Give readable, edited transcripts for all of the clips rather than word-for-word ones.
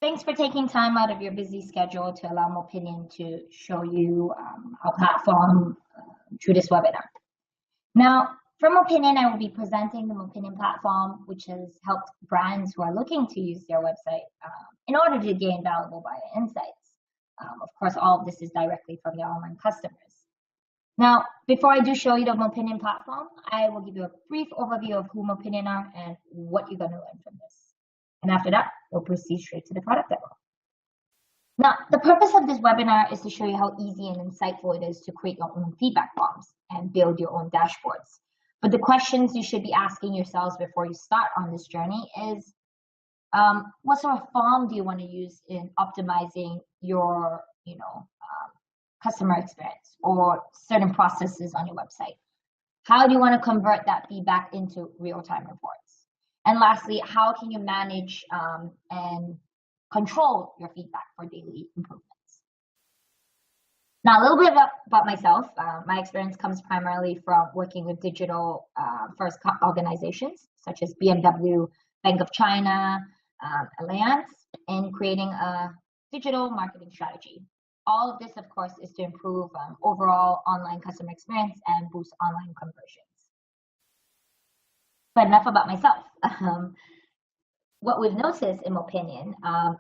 Thanks for taking time out of your busy schedule to allow Mopinion to show you our platform through this webinar. Now, from Mopinion, I will be presenting the Mopinion platform, which has helped brands who are looking to use their website in order to gain valuable buyer insights. Of course, all of this is directly from their online customers. Now, before I do show you the Mopinion platform, I will give you a brief overview of who Mopinion are and what you're going to learn from this. And after that, we'll proceed straight to the product demo. Now, the purpose of this webinar is to show you how easy and insightful it is to create your own feedback forms and build your own dashboards. But the questions you should be asking yourselves before you start on this journey is, what sort of form do you want to use in optimizing your, customer experience or certain processes on your website? How do you want to convert that feedback into real-time reports? And lastly, how can you manage and control your feedback for daily improvements? Now, a little bit about myself. My experience comes primarily from working with digital first organizations such as BMW, Bank of China, Allianz, in creating a digital marketing strategy. All of this, of course, is to improve overall online customer experience and boost online conversions. But enough about myself. What we've noticed in Mopinion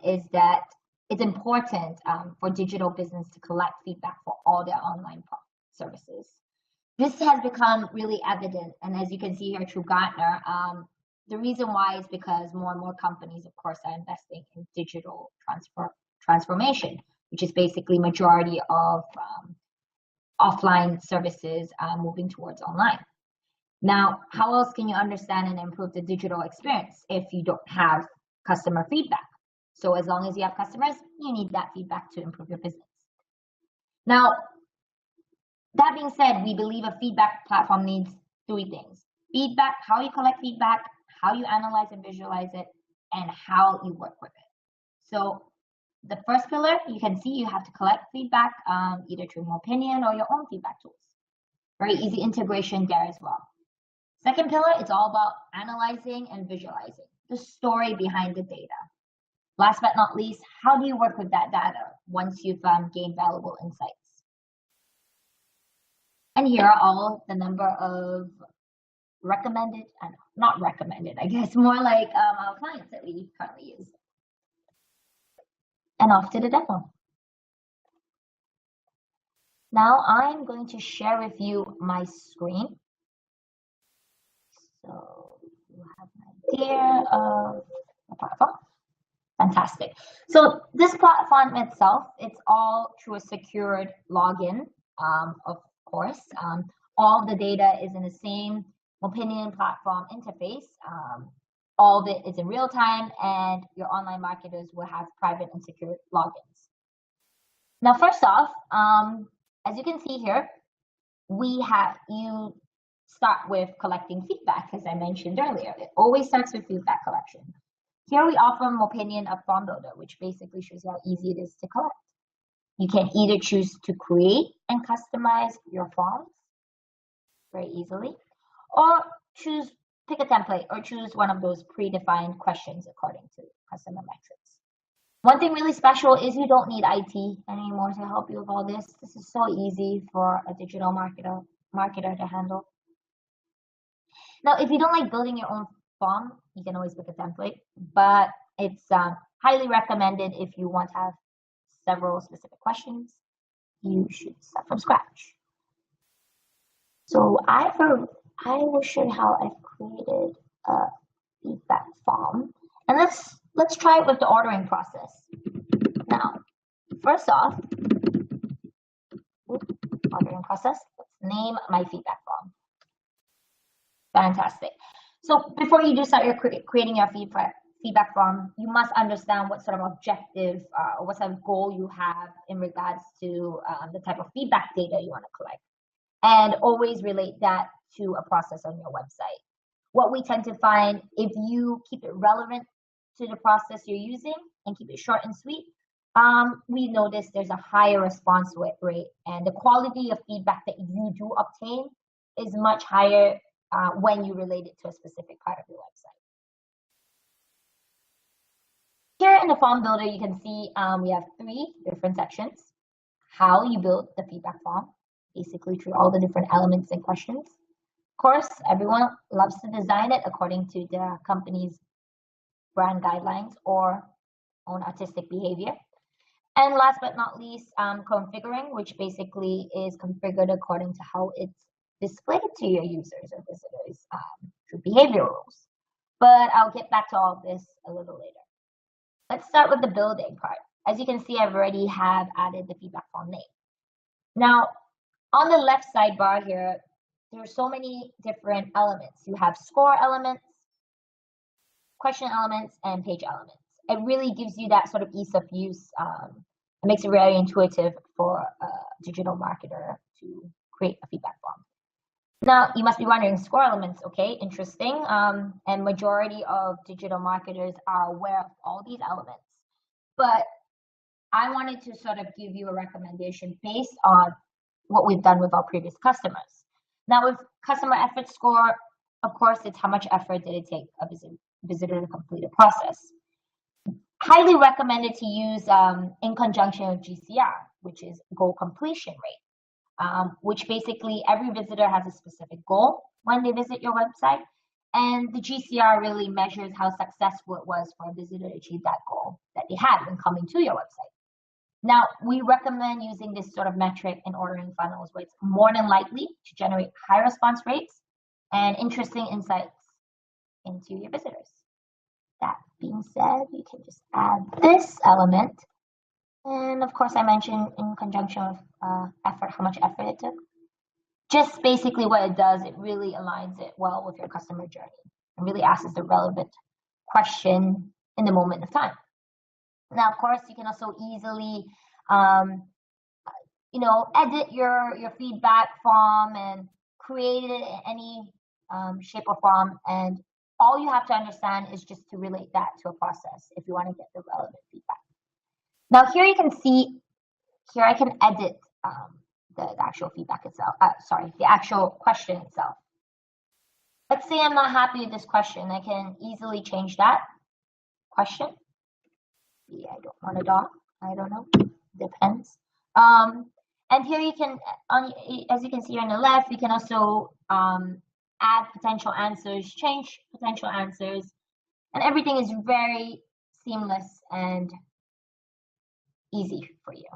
is that it's important for digital business to collect feedback for all their online services. This has become really evident, and as you can see here through Gartner, the reason why is because more and more companies, of course, are investing in digital transformation, which is basically majority of offline services moving towards online. Now, how else can you understand and improve the digital experience if you don't have customer feedback? So as long as you have customers, you need that feedback to improve your business. Now, that being said, we believe a feedback platform needs three things: feedback, how you collect feedback, how you analyze and visualize it, and how you work with it. So the first pillar, you can see you have to collect feedback either through Mopinion or your own feedback tools. Very easy integration there as well. Second pillar, it's all about analyzing and visualizing the story behind the data. Last but not least, how do you work with that data once you've gained valuable insights? And here are all the number of recommended, and not recommended, I guess, more like our clients that we currently use. And off to the demo. Now I'm going to share with you my screen. So you have an idea of the platform. Fantastic. So this platform itself, it's all through a secured login, of course. All the data is in the same Mopinion platform interface. All of it is in real time, and your online marketers will have private and secure logins. Now, first off, as you can see here, you start with collecting feedback, as I mentioned earlier. It always starts with feedback collection. Here we offer Mopinion a form builder, which basically shows you how easy it is to collect. You can either choose to create and customize your forms very easily, or pick a template or choose one of those predefined questions according to customer metrics. One thing really special is you don't need IT anymore to help you with all this. This is so easy for a digital marketer to handle. Now, if you don't like building your own form, you can always pick a template, but it's highly recommended if you want to have several specific questions, you should start from scratch. So I will show you how I've created a feedback form, and let's try it with the ordering process. Now, first off, ordering process. Let's name my feedback form. Fantastic. So before you do start creating your feedback form, you must understand what sort of objective or what sort of goal you have in regards to the type of feedback data you want to collect, and always relate that to a process on your website. What we tend to find, if you keep it relevant to the process you're using and keep it short and sweet, we notice there's a higher response rate, and the quality of feedback that you do obtain is much higher when you relate it to a specific part of your website. Here in the form builder, you can see we have 3 different sections. How you build the feedback form, basically through all the different elements and questions. Of course, everyone loves to design it according to their company's brand guidelines or own artistic behavior. And last but not least, configuring, which basically is configured according to how it's displayed to your users or visitors through behavior rules. But I'll get back to all of this a little later. Let's start with the building part. As you can see, I've already have added the feedback form name. Now, on the left sidebar here, there are so many different elements. You have score elements, question elements, and page elements. It really gives you that sort of ease of use. It makes it very intuitive for a digital marketer to create a feedback form. Now, you must be wondering, score elements, okay, interesting. And majority of digital marketers are aware of all these elements. But I wanted to sort of give you a recommendation based on what we've done with our previous customers. Now, with customer effort score, of course, it's how much effort did it take a visitor to complete a process. Highly recommended to use in conjunction with GCR, which is goal completion rate, which basically every visitor has a specific goal when they visit your website. And the GCR really measures how successful it was for a visitor to achieve that goal that they had when coming to your website. Now, we recommend using this sort of metric in ordering funnels where it's more than likely to generate high response rates and interesting insights into your visitors. That being said, you can just add this element. And of course, I mentioned in conjunction with effort, how much effort it took. Just basically what it does, it really aligns it well with your customer journey and really asks the relevant question in the moment of time. Now, of course, you can also easily, edit your feedback form and create it in any shape or form. And all you have to understand is just to relate that to a process if you want to get the relevant feedback. Now, here you can see, here I can edit the actual feedback itself. The actual question itself. Let's say I'm not happy with this question. I can easily change that question. Yeah, I don't want a dog. I don't know. Depends. And here you can, as you can see on the left, you can also add potential answers, change potential answers, and everything is very seamless and easy for you.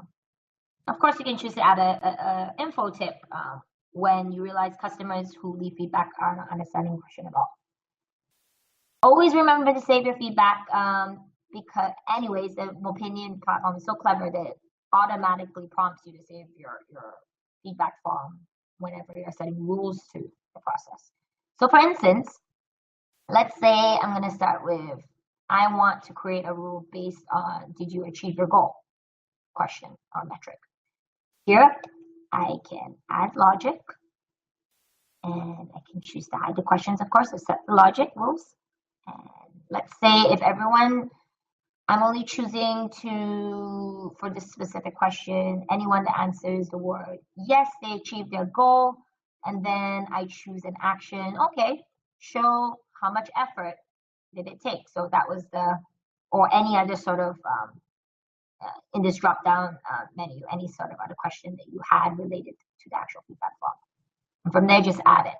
Of course, you can choose to add a info tip when you realize customers who leave feedback are not understanding the question at all. Always remember to save your feedback because anyways, the Mopinion platform is so clever that it automatically prompts you to save your feedback form whenever you're setting rules to the process. So for instance, let's say I'm going to start with, I want to create a rule based on, did you achieve your goal? Question or metric. Here, I can add logic, and I can choose to hide the questions, of course, to set the logic rules. And let's say if everyone, I'm only choosing to, for this specific question, anyone that answers the word yes, they achieved their goal, and then I choose an action. Okay, show how much effort did it take. So that was or any other sort of, in this drop-down menu, any sort of other question that you had related to the actual feedback form. And from there, just add it.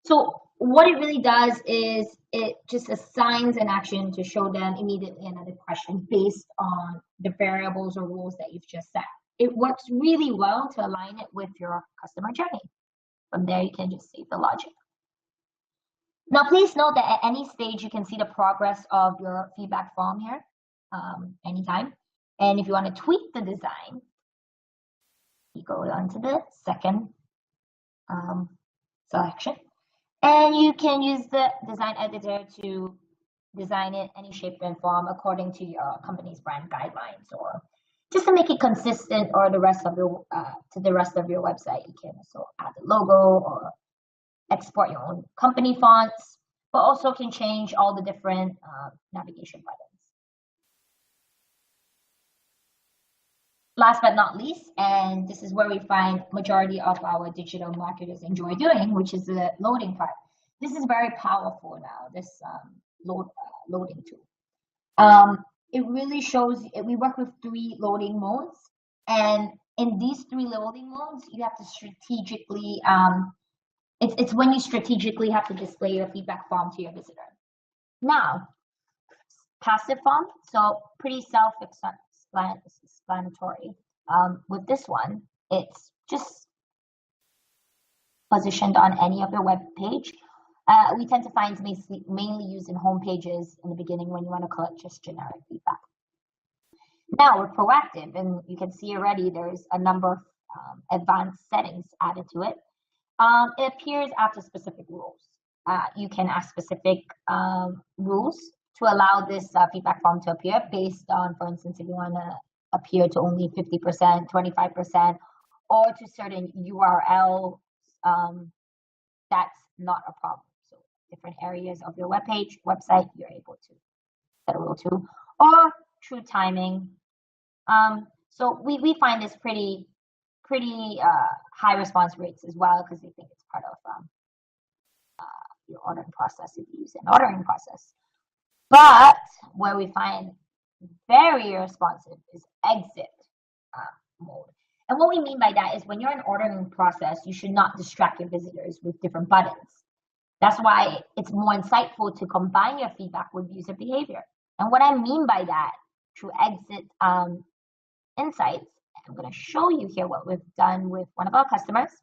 So what it really does is it just assigns an action to show them immediately another question based on the variables or rules that you've just set. It works really well to align it with your customer journey. From there, you can just save the logic. Now, please note that at any stage, you can see the progress of your feedback form here anytime. And if you want to tweak the design, you go on to the second selection. And you can use the design editor to design it any shape and form according to your company's brand guidelines, or just to make it consistent or the rest of your to the rest of your website. You can also add a logo or export your own company fonts, but also can change all the different navigation buttons. Last but not least, and this is where we find majority of our digital marketers enjoy doing, which is the loading part. This is very powerful now, this loading tool. it really shows, we work with 3 loading modes. And in these 3 loading modes, you have to strategically, it's when you strategically have to display your feedback form to your visitor. Now, passive form, so pretty self-explanatory. With this one, it's just positioned on any of your web page. We tend to find it's mainly used in home pages in the beginning when you want to collect just generic feedback. Now we're proactive, and you can see already there's a number of advanced settings added to it. It appears after specific rules. You can add specific rules to allow this feedback form to appear based on, for instance, if you want to appear to only 50%, 25%, or to certain URL, that's not a problem. So different areas of your website, you're able to set a rule to, or true timing. So we find this pretty high response rates as well, because we think it's part of your ordering process if you use an ordering process. But where we find very responsive is exit mode. And what we mean by that is when you're in ordering process, you should not distract your visitors with different buttons. That's why it's more insightful to combine your feedback with user behavior. And what I mean by that, through exit insights, I'm going to show you here what we've done with one of our customers.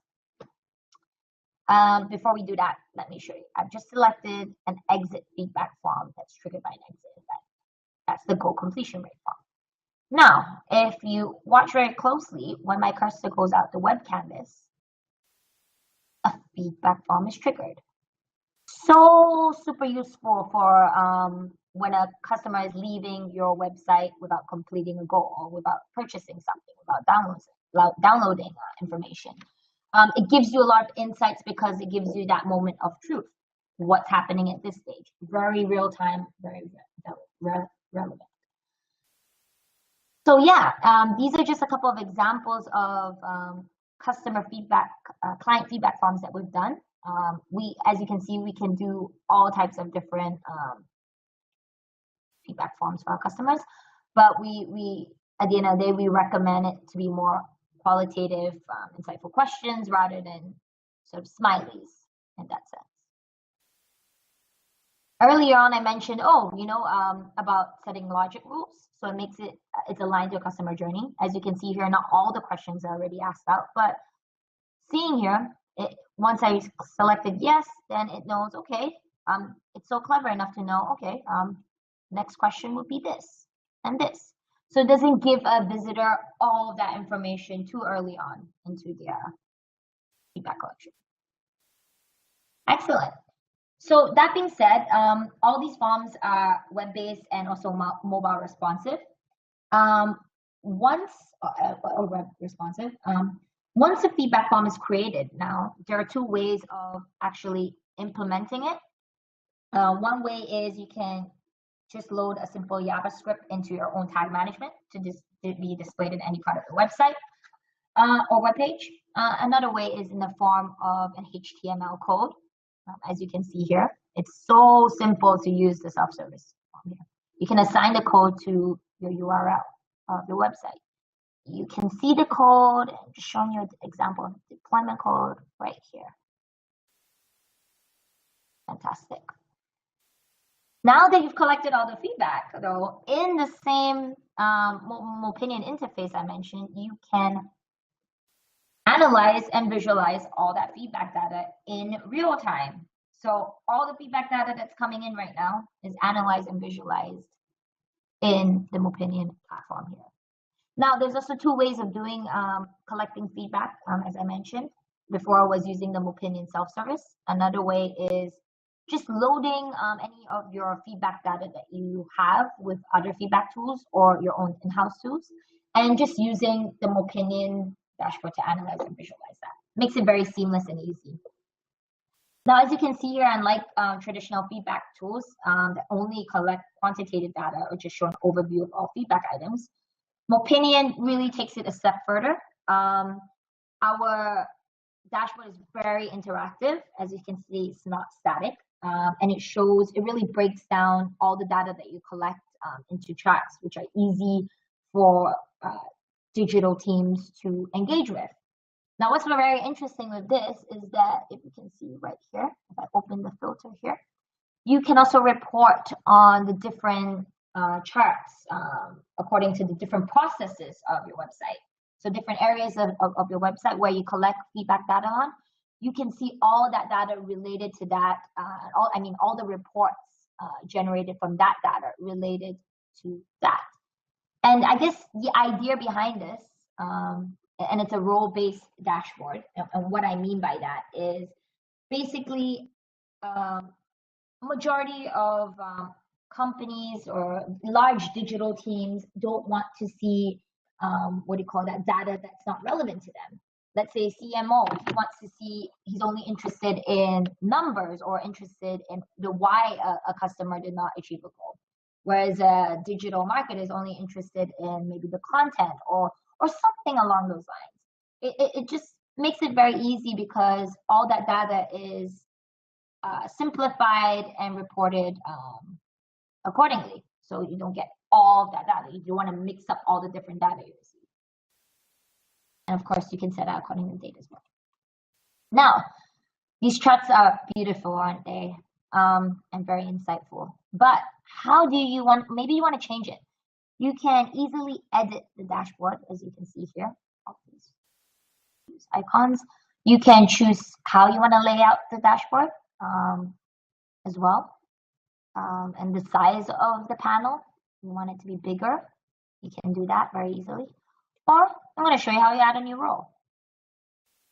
Before we do that, let me show you. I've just selected an exit feedback form that's triggered by an exit event. That's the goal completion rate form. Now, if you watch very closely, when my cursor goes out the web canvas, a feedback form is triggered. So super useful for when a customer is leaving your website without completing a goal, or without purchasing something, without downloading information. It gives you a lot of insights because it gives you that moment of truth. What's happening at this stage? Very real time, very relevant. So yeah, these are just a couple of examples of customer feedback, client feedback forms that we've done. As you can see, we can do all types of different feedback forms for our customers, but we at the end of the day, we recommend it to be more qualitative, insightful questions rather than sort of smileys in that sense. Earlier on, I mentioned, about setting logic rules. So it makes it's aligned to a customer journey. As you can see here, not all the questions are already asked out, but seeing here, once I selected yes, then it knows, okay, it's so clever enough to know, okay, next question would be this and this. So it doesn't give a visitor all of that information too early on into their feedback collection. Excellent. So that being said, all these forms are web-based and also mobile responsive. Once web responsive. Once a feedback form is created, now there are 2 ways of actually implementing it. One way is you can just load a simple JavaScript into your own tag management to be displayed in any part of the website or web page. Another way is in the form of an HTML code. As you can see here, it's so simple to use the self-service form here. You can assign the code to your URL of your website. You can see the code, and just showing you an example of the deployment code right here. Fantastic. Now that you've collected all the feedback, though, in the same Mopinion interface I mentioned, you can analyze and visualize all that feedback data in real time. So all the feedback data that's coming in right now is analyzed and visualized in the Mopinion platform here. Now, there's also 2 ways of doing collecting feedback, as I mentioned. Before I was using the Mopinion self-service. Another way is just loading any of your feedback data that you have with other feedback tools or your own in-house tools, and just using the Mopinion dashboard to analyze and visualize that. Makes it very seamless and easy. Now, as you can see here, unlike traditional feedback tools that only collect quantitative data or just show an overview of all feedback items, Mopinion really takes it a step further. Our dashboard is very interactive. As you can see, it's not static. And it really breaks down all the data that you collect into charts, which are easy for digital teams to engage with. Now, what's very interesting with this is that if you can see right here, if I open the filter here, you can also report on the different charts according to the different processes of your website. So different areas of your website where you collect feedback data on, you can see all that data related to that, all the reports generated from that data related to that. And I guess the idea behind this, and it's a role-based dashboard, and what I mean by that is basically majority of companies or large digital teams don't want to see data that's not relevant to them. Let's say CMO, he wants to see, he's only interested in numbers or interested in the why a customer did not achieve a goal. Whereas a digital marketer is only interested in maybe the content or something along those lines. It just makes it very easy because all that data is simplified and reported accordingly. So you don't get all of that data. You want to mix up all the different data you receive. And of course, you can set out according to data as well. Now, these charts are beautiful, aren't they? And very insightful. But how do you want, maybe you want to change it. You can easily edit the dashboard, as you can see here. All these icons. You can choose how you want to lay out the dashboard as well. And the size of the panel, you want it to be bigger, you can do that very easily. Or I'm going to show you how you add a new role.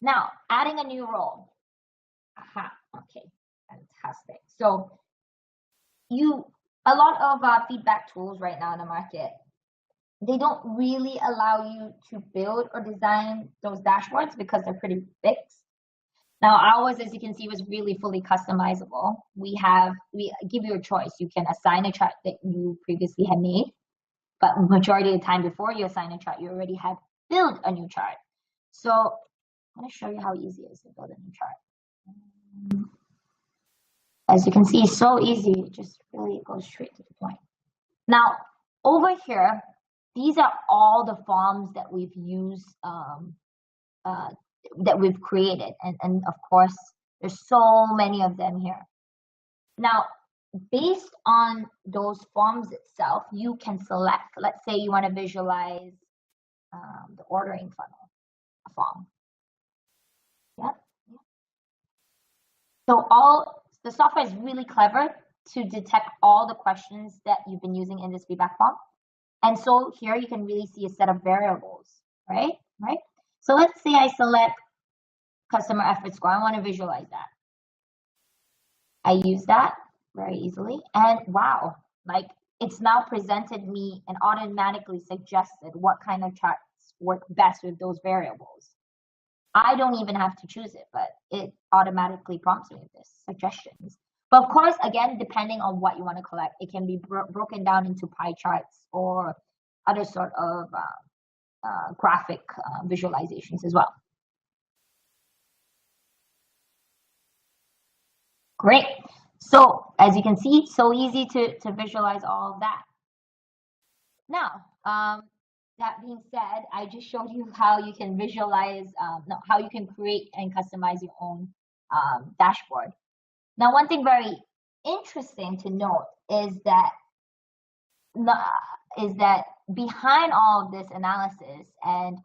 Now, adding a new role. Aha, okay, fantastic. So a lot of feedback tools right now in the market, they don't really allow you to build or design those dashboards because they're pretty fixed. Now ours, as you can see, was really fully customizable. We give you a choice. You can assign a chart that you previously had made, but majority of the time before you assign a chart, you already had built a new chart. So I'm going to show you how easy it is to build a new chart. As you can see, it's so easy. It just really goes straight to the point. Now over here, these are all the forms that we've used, that we've created. And of course, there's so many of them here. Now, based on those forms itself, you can select, let's say you want to visualize the ordering funnel form. Yep. So the software is really clever to detect all the questions that you've been using in this feedback form. And so here you can really see a set of variables, right? So let's say I select customer effort score. I want to visualize that. I use that very easily. And wow, like it's now presented me and automatically suggested what kind of charts work best with those variables. I don't even have to choose it, but it automatically prompts me with this suggestions. But of course, again, depending on what you want to collect, it can be broken down into pie charts or other sort of graphic visualizations as well. Great. So as you can see, so easy to visualize all of that. Now, that being said, I just showed you how you can visualize, how you can create and customize your own dashboard. Now, one thing very interesting to note is that behind all of this analysis, and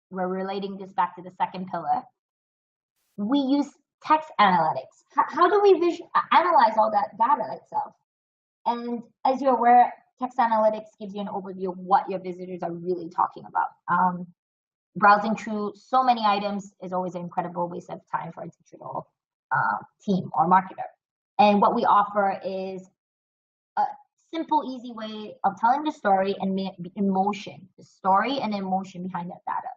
we're relating this back to the second pillar, we use text analytics. How do we analyze all that data itself? And as you're aware, text analytics gives you an overview of what your visitors are really talking about. Browsing through so many items is always an incredible waste of time for a digital team or marketer. And what we offer is a simple, easy way of telling the story and emotion, the story and emotion behind that data.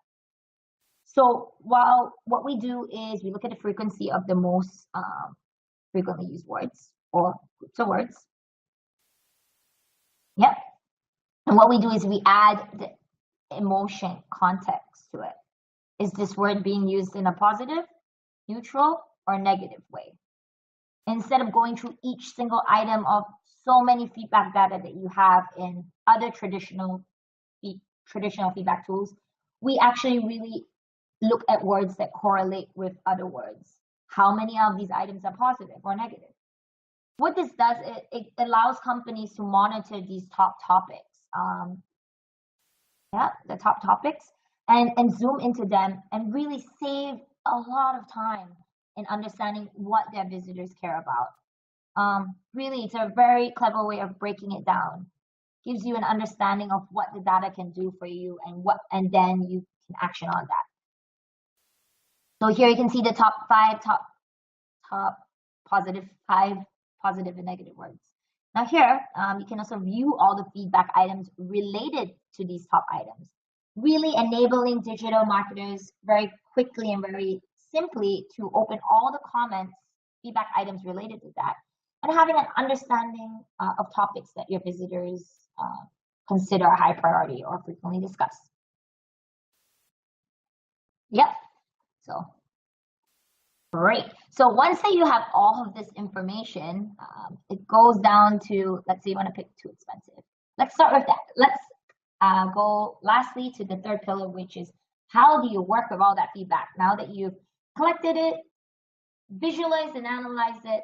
So while what we do is we look at the frequency of the most frequently used words or groups of words. Yep. And what we do is we add the emotion context to it. Is this word being used in a positive, neutral, or negative way? Instead of going through each single item of so many feedback data that you have in other traditional feedback tools, we actually really look at words that correlate with other words. How many of these items are positive or negative? What this does, it allows companies to monitor these top topics. The top topics, and zoom into them and really save a lot of time in understanding what their visitors care about. Really, it's a very clever way of breaking it down. Gives you an understanding of what the data can do for you and then you can action on that. So here you can see the top positive and negative words. Now here, you can also view all the feedback items related to these top items, really enabling digital marketers very quickly and very simply to open all the comments, feedback items related to that, and having an understanding of topics that your visitors consider a high priority or frequently discuss. Yep, so great. So once that you have all of this information, it goes down to, let's say you want to pick too expensive. Let's start with that. Let's go lastly to the third pillar, which is how do you work with all that feedback? Now that you've collected it, visualized and analyzed it,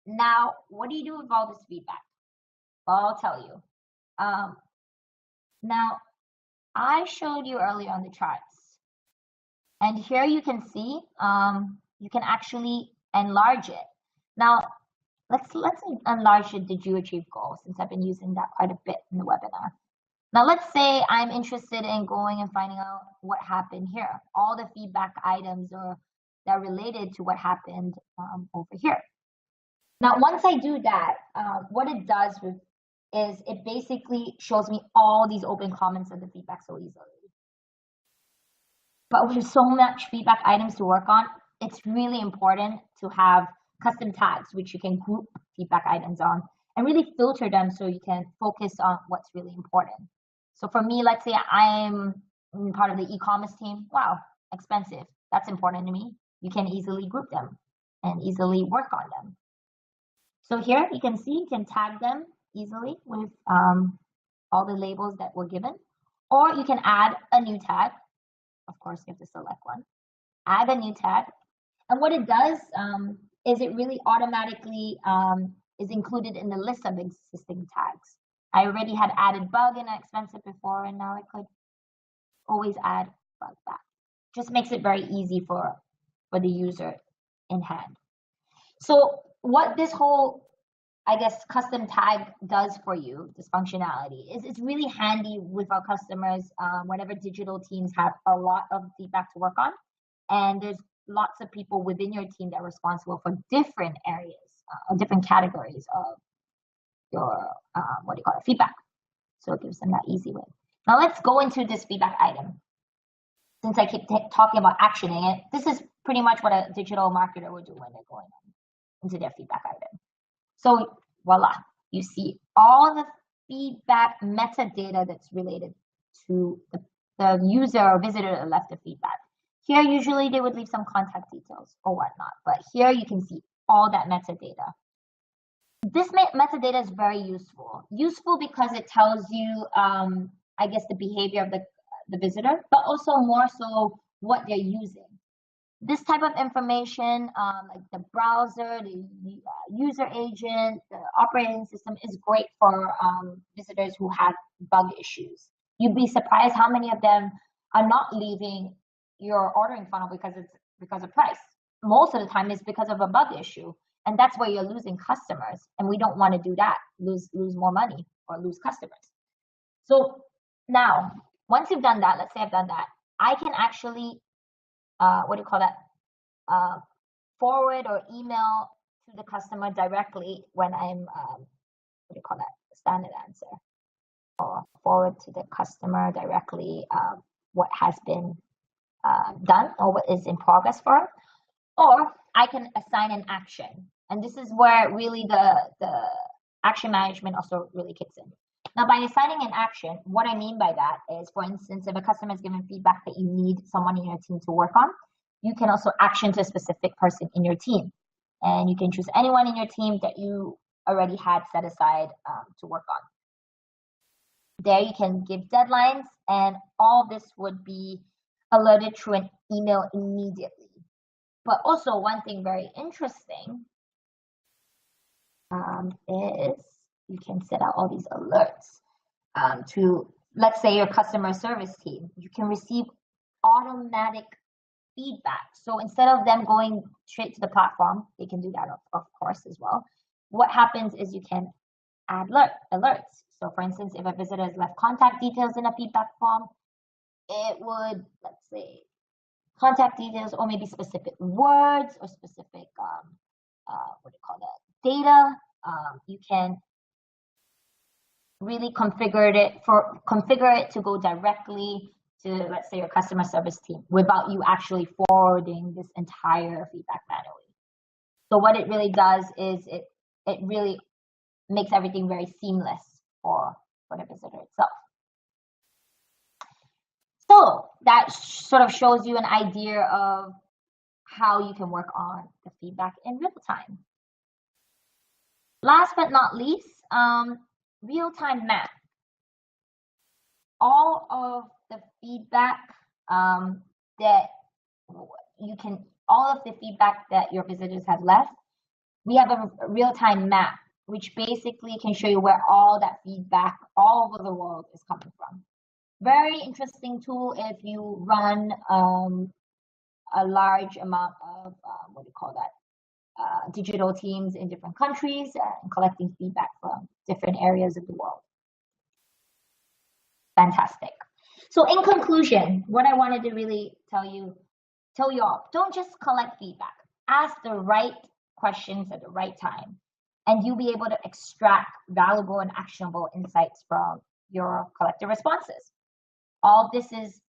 now what do you do with all this feedback? Well, I'll tell you. Now, I showed you earlier on the charts. And here you can see, you can actually enlarge it. Now, let's enlarge the did you achieve goal, since I've been using that quite a bit in the webinar. Now, let's say I'm interested in going and finding out what happened here. All the feedback items that are related to what happened over here. Now, once I do that, what it does is it basically shows me all these open comments of the feedback so easily. But with so much feedback items to work on, it's really important to have custom tags, which you can group feedback items on and really filter them so you can focus on what's really important. So for me, let's say I'm part of the e-commerce team. Wow, expensive. That's important to me. You can easily group them and easily work on them. So here you can see, you can tag them easily with all the labels that were given, or you can add a new tag. Of course, you have to select one, add a new tag. And what it does is it really automatically is included in the list of existing tags. I already had added bug and expensive before, and now I could always add bug back. Just makes it very easy for the user in hand. So what this whole, I guess, custom tag does for you, this functionality, is it's really handy with our customers whenever digital teams have a lot of feedback to work on. And there's lots of people within your team that are responsible for different areas, different categories of your, feedback. So it gives them that easy way. Now let's go into this feedback item. Since I keep talking about actioning it, this is pretty much what a digital marketer would do when they're going into their feedback item. So voila, you see all the feedback metadata that's related to the user or visitor that left the feedback. Here, usually they would leave some contact details or whatnot, but here you can see all that metadata. This metadata is very useful. Useful because it tells you, I guess, the behavior of the visitor, but also more so what they're using. This type of information, like the browser, the user agent, the operating system, is great for visitors who have bug issues. You'd be surprised how many of them are not leaving your ordering funnel because of price. Most of the time it's because of a bug issue, and that's where you're losing customers, and we don't want to do that, lose more money or lose customers. So now, once you've done that, let's say I've done that, I can actually forward or email to the customer directly when I'm standard answer, or forward to the customer directly what has been done or what is in progress for it. Or I can assign an action, and this is where really the action management also really kicks in. Now, by assigning an action, what I mean by that is, for instance, if a customer is given feedback that you need someone in your team to work on, you can also action to a specific person in your team. And you can choose anyone in your team that you already had set aside to work on. There you can give deadlines, and all this would be alerted through an email immediately. But also one thing very interesting is you can set out all these alerts to, let's say, your customer service team. You can receive automatic feedback. So instead of them going straight to the platform, they can do that, of course, as well. What happens is you can add alerts. So for instance, if a visitor has left contact details in a feedback form, it would, let's say, contact details or maybe specific words or specific, data. You can really configure it to go directly to, let's say, your customer service team without you actually forwarding this entire feedback manually. So what it really does is it really makes everything very seamless for the visitor itself. So that sort of shows you an idea of how you can work on the feedback in real time. Last but not least, Realtime Map. All of the feedback that your visitors have left, we have a real-time map, which basically can show you where all that feedback all over the world is coming from. Very interesting tool if you run a large amount of digital teams in different countries and collecting feedback from different areas of the world. Fantastic. So in conclusion, what I wanted to really tell you all, don't just collect feedback. Ask the right questions at the right time, and you'll be able to extract valuable and actionable insights from your collected responses. All this is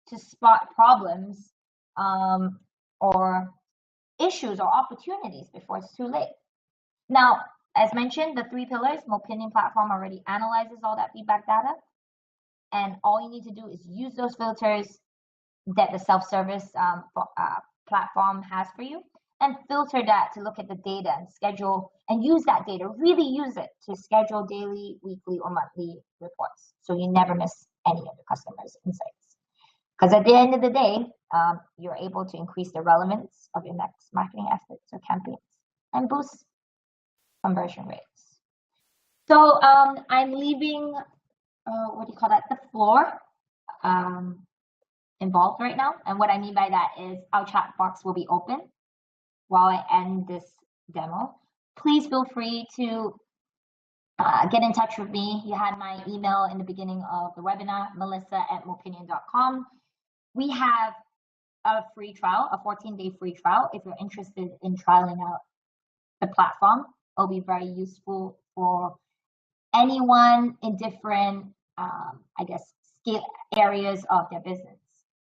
to spot problems or issues or opportunities before it's too late. Now, as mentioned, the 3 pillars, Mopinion platform already analyzes all that feedback data. And all you need to do is use those filters that the self-service platform has for you, and filter that to look at the data and schedule, and use that data, really use it to schedule daily, weekly, or monthly reports, so you never miss any of the customer's insights. Because at the end of the day, you're able to increase the relevance of your next marketing efforts or campaigns and boost conversion rates. So I'm leaving the floor involved right now. And what I mean by that is our chat box will be open while I end this demo. Please feel free to get in touch with me. You had my email in the beginning of the webinar, melissa@mopinion.com. We have a free trial, a 14-day free trial. If you're interested in trialing out the platform, it'll be very useful for anyone in different, scale areas of their business.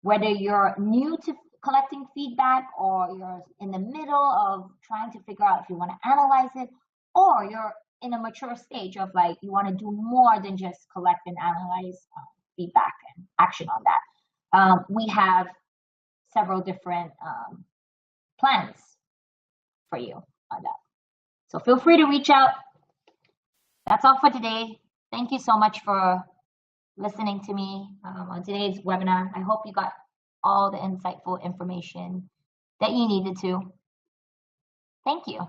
Whether you're new to collecting feedback, or you're in the middle of trying to figure out if you want to analyze it, or you're in a mature stage of you want to do more than just collect and analyze feedback and action on that. We have several different plans for you on that. So feel free to reach out. That's all for today. Thank you so much for listening to me on today's webinar. I hope you got all the insightful information that you needed to. Thank you.